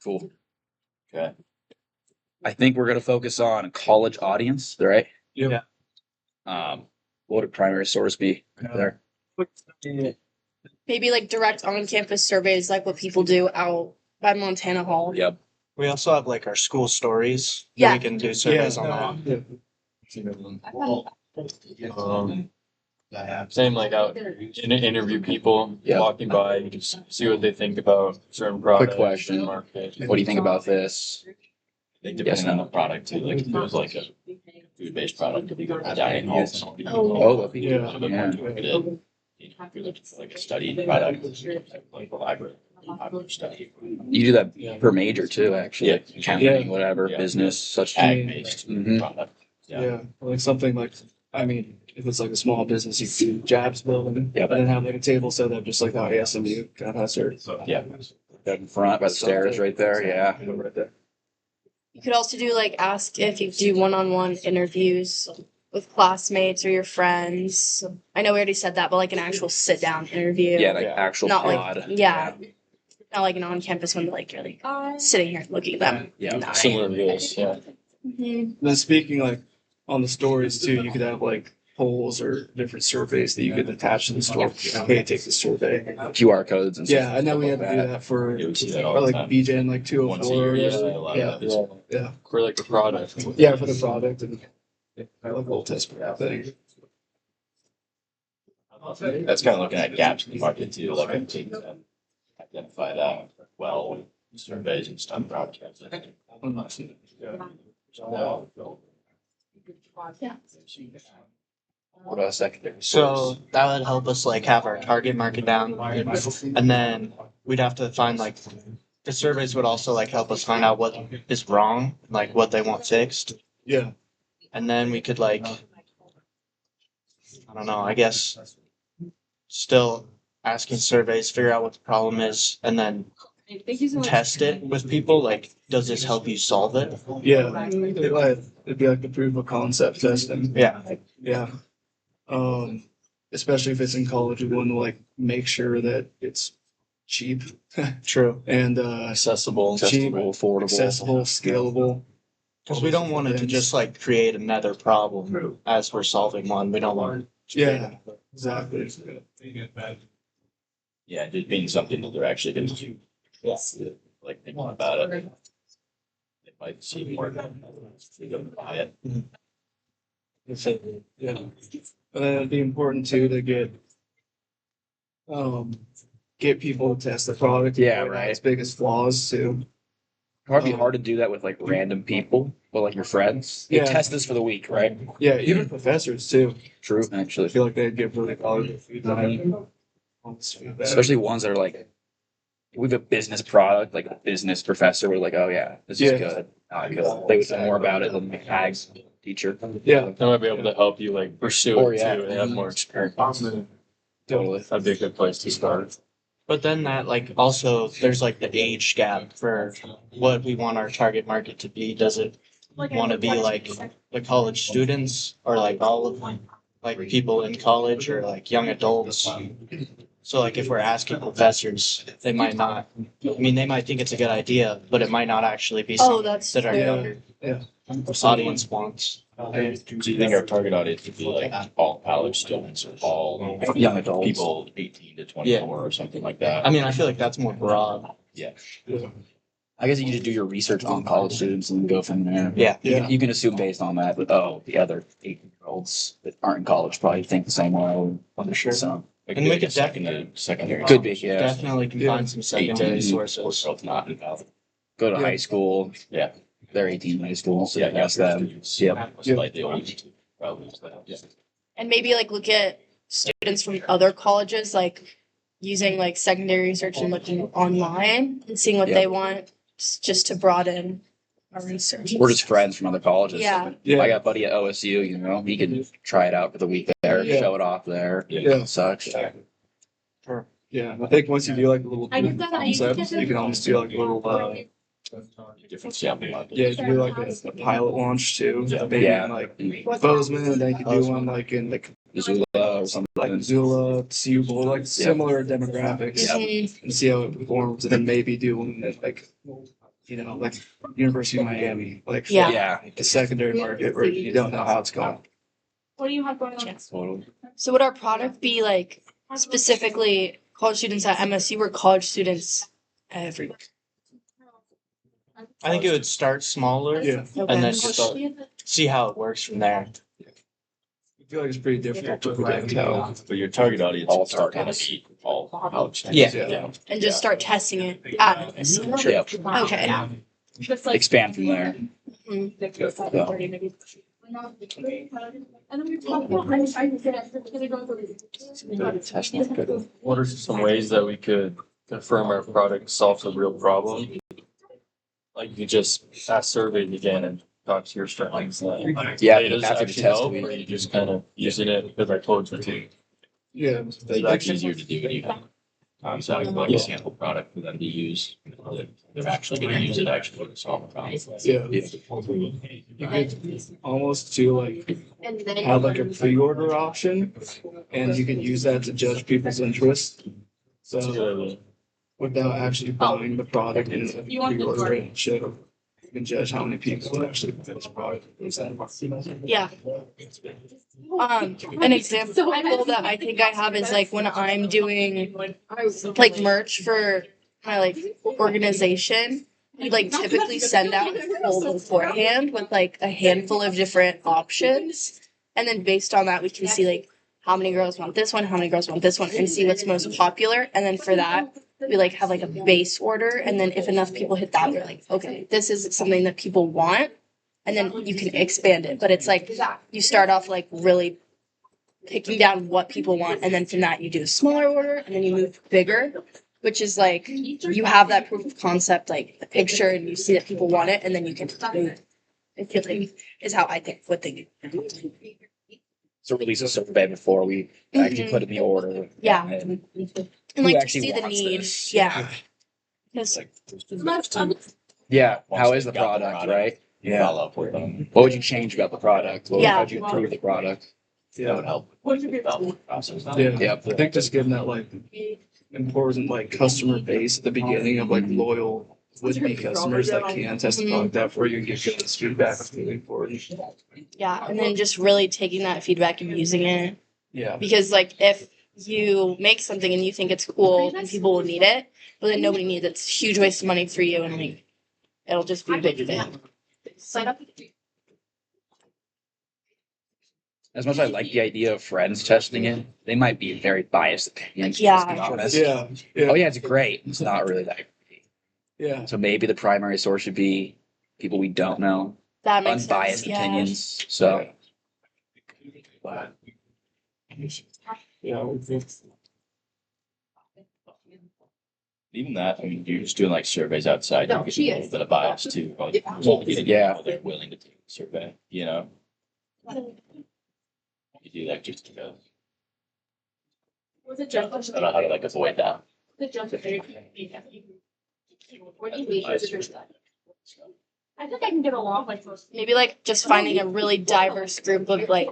Cool. Okay. I think we're gonna focus on college audience, right? Yeah. What would a primary source be there? Maybe like direct on-campus surveys, like what people do out by Montana Hall. Yep. We also have like our school stories. Yeah. We can do surveys on that. Same like out interview people Yeah. walking by, you can see what they think about certain products. question. Market. What do you think about this? Depending on the product too, like if it was like a food-based product, if you go to dining halls. Oh, that'd be Yeah. good. Yeah. If you're looking for like a study product, like a library study, You do that per major too, actually. Yeah. Like accounting, Yeah. whatever, Yeah. business, such. ag-based Mhm. product. Yeah, like something like, I mean, if it's like a small business, you can do Jabs building. Yeah. And then have like a table set up just like how ASMU kind of has their. Yeah. Right in front by the stairs right there, yeah. Right there. You could also do like ask if you do one-on-one interviews with classmates or your friends. I know we already said that, but like an actual sit-down interview. Yeah, like Yeah. actual Not pod. like not like an on-campus one, like you're like sitting here looking at them. Yeah. Nice. Similar to this, yeah. Mhm. Then speaking like on the stories too, you could have like polls or different surveys that you could attach to the story. Hey, take the survey. QR codes and stuff. Yeah, I know we had to do that for, You would see that all or the like time. BJ like Once a year, 204. yeah, a lot Yeah. of that is- Yeah, For like the product. yeah, for the product and I like a little test for that thing. That's kind of looking at gaps in the market too, like I think that identify that well, with surveys and stuff, broadcasts. What about secondary So source? that would help us like have our target market down, and then we'd have to find like the surveys would also like help us find out what is wrong, like what they want fixed. Yeah. And then we could like, I don't know, I guess still asking surveys, figure out what the problem is, and then test it with people. Like, does this help you solve it? Yeah, it'd be like the proof of concept testing. Yeah, yeah. Especially if it's in college, we want to like make sure that it's cheap. True. And Accessible. cheap, affordable. accessible, scalable. Because we don't want it to just like create another problem as we're solving one. We don't want. Yeah, exactly. Yeah, just being something that they're actually going to, like thinking about it. They might see more than they go buy it. Yeah. And then it'd be important too to get people to test the product. Yeah, avoid right. Its biggest flaws too. Probably hard to do that with like random people, but like your friends. They Yeah. test this for the week, right? Yeah, even professors too. True, I actually. feel like they'd give really valuable feedback. on this feedback. Especially ones that are like, we have a business product, like a business professor. We're like, oh yeah, this is Yeah. good. Because they would know more about it than the ag teacher. Yeah, They might be able to help you like pursue Or it yeah. too and have more experience. Totally. That'd be a good place to start. but then that like also there's like the age gap for what we want our target market to be. Does it want to be like the college students or like all of them, like people in college or like young adults? So like if we're asking professors, they might not. I mean, they might think it's a good idea, but it might not actually be Oh, something that's that our true. younger audience wants. Do you think our target audience would be like all college students or all Young adults. people 18 to 24 or something like that? I mean, I feel like that's more broad. I guess you just do your research on college students and go from there. Yeah. You can assume based on that, but the other 18-year-olds that aren't in college probably think the same way. For sure. So Like And we maybe could a secondary. could be, yeah. Definitely can find some secondary 18. sources. Both not involved. Go to Yeah. high school. Yeah. They're 18 in high school, so Yeah, you ask them. Yeah. Yep. Slightly older, probably. Yeah. And maybe like look at students from other colleges, like using like secondary research and looking online and seeing what Yep. they want just to broaden our research. We're just friends from other colleges. Yeah. Yeah. I got a buddy at OSU, you know, he could try it out for the week there, Yeah. show it off there, Yeah. and such. Yeah, I think once you do like a little concepts, you can almost do like a little Different sample market. yeah, you can do like a pilot launch too. Maybe Yeah. in like Bozeman, and then you can do one like in like Missoula or something. Missoula, Seabold, like similar demographics, Mhm. and see how it performs, and then maybe do one in like like University of Miami, like Yeah. Yeah. the secondary market where you don't know how it's going. What do you have going on? So would our product be like specifically college students at MSU or college students everywhere? I think it would start smaller Yeah. and then just see how it works from there. I feel like it's pretty difficult to predict how. But your target audience All will start start gonna be all college Yeah. students. Yeah. And just start testing it at MSU. Yeah. Okay. Expand from there. What are some ways that we could confirm our product solves a real problem? Like you just ask surveys again and talk to your friends. Yeah, Hey, does it after the actually test help, week. or you just kind of using it because I told you to? Yeah. It's actually easier to do when you have like a sample product for them to use. They're actually gonna use it actually to solve a problem. Yeah. You could almost do like have like a pre-order option, and you can use that to judge people's interest. That's a So good idea. without actually buying the product and pre-order it, show you can judge how many people actually buy this product. Yeah. An example that I think I have is like when I'm doing like merch for my like organization, we like typically send out a poll beforehand with like a handful of different options. And then based on that, we can see like how many girls want this one, how many girls want this one, and see what's most popular. And then for that, we like have like a base order. And then if enough people hit that, we're like, okay, this is something that people want. And then you can expand it. But it's like you start off like really picking down what people want. And then from that, you do a smaller order and then you move bigger, which is like you have that proof of concept, like the picture, and you see that people want it. And then you can move. I feel like is how I think what they do. So release a survey before we actually put in the order. Yeah. And And who like to actually see the wants need. this? Yeah. Because Yeah, Once how they is the got the product, product, right? Yeah. Follow up with them. What would you change about the product? Yeah. How'd you improve the product? That would help with the development process. Yeah, I think just getting that like important like customer base at the beginning of like loyal would-be customers that can test the product out for you and give you this feedback is really important. yeah, and then just really taking that feedback and using it. Yeah. Because like if you make something and you think it's cool and people will need it, but then nobody needs it, it's a huge waste of money for you and like it'll just be a big thing. As much as I like the idea of friends testing it, they might be very biased opinions. Yeah. To be honest. Yeah. Oh yeah, it's great. It's not really that great. Yeah. So maybe the primary source should be people we don't know, That makes unbiased sense. Yeah. opinions. So Yeah. Even that, I mean, you're just doing like surveys outside, you get a little bit of bias too. Yeah. They're willing to take the survey, you know? You do that just because. I don't know how to like avoid that. I think I can get along with most. Maybe like just finding a really diverse group of like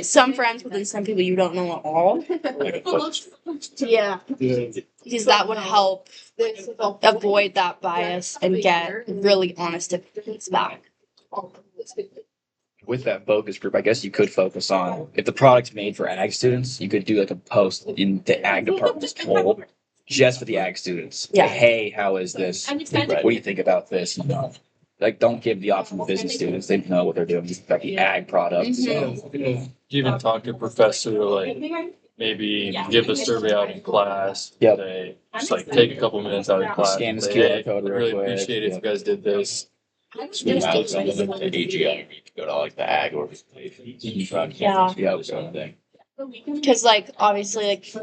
some friends, but then some people you don't know at all. Yeah. Yeah. Because that would help avoid that bias and get really honest opinions back. with that focus group, I guess you could focus on if the product's made for ag students, you could do like a post in the ag department's poll just for the ag students. Yeah. Like, hey, how is this? What do you think about this? You know, like don't give the option to business students. They know what they're doing. It's like the ag products. Mhm. Yeah. Even talk to a professor, like maybe give the survey out in class. Yep. Say, just like take a couple minutes out of class. Scan the say, QR "Hey, code I real really quick." appreciate it if you guys did this. Swim out some of the AGI, you could go to like the ag organizations, Yeah. yeah, sort of thing. Because like obviously like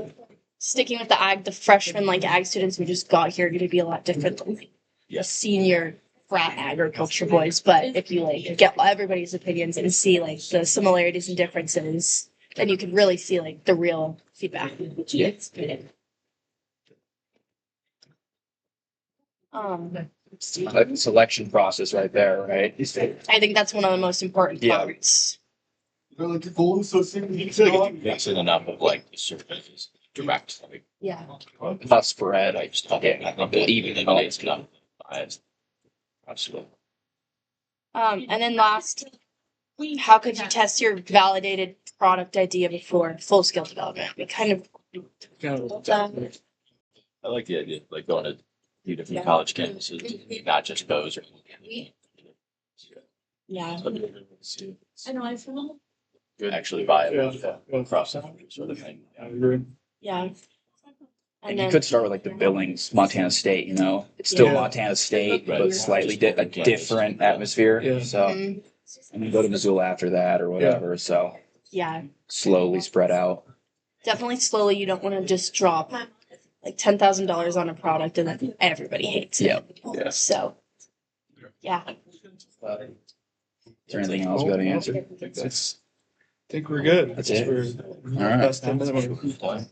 sticking with the ag, the freshmen like ag students who just got here are gonna be a lot different than like Yeah. the senior frat agriculture boys. But if you like get everybody's opinions and see like the similarities and differences, then you can really see like the real feedback. Yeah. Like selection process right there, right? I think that's one of the most important Yeah. parts. Mix in enough of like the surfaces direct, like Yeah. Not spread. I just thought, yeah, I think that even eliminates enough bias. Absolutely. And then last, how could you test your validated product idea before full scale development? We kind of Kind of I like the idea, like going to a few different college campuses, not just those. yeah. I know, I feel. Good, actually viable Yeah. across the country sort of thing. I agree. Yeah. And you could start with like the Billings, Montana State, you know, it's still Yeah. Montana State, Right. but slightly a different atmosphere. Yeah. So, Mhm. and then go to Missoula after that or whatever. So Yeah, slowly spread out. definitely slowly. You don't want to just drop like $10,000 on a product and then everybody hates it. Yep. Yeah. So, yeah. Is there anything else we got to answer? I think we're good. That's it? For All right. last 10 minutes.